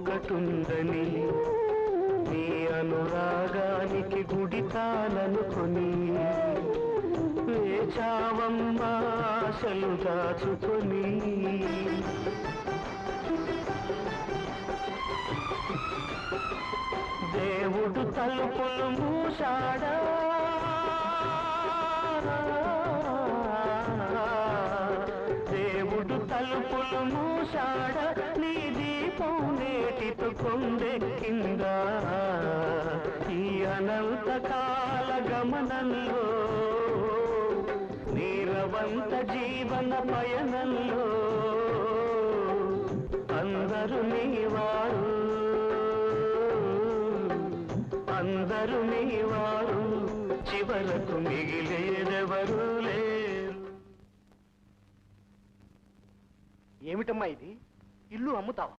ఒకటుందని నీ అనురాగానికి గుడితాలనుకొని వేచావమ్మా ఆశలు దాచుకొని దేవుడు తలుపులు మూసాడా దేవుడు తలుపులు మూసాడా నీ దీపం నేటితో కొండెక్కిందా ఈ అనంతకాల గమనంలో నీరవంత జీవన పయనంలో అందరూ నీవారు అందరూ నీవారు చివరకు మిగిలేదెవరూ లేరు. ఏమిటమ్మా ఇది? ఇల్లు అమ్ముతావా?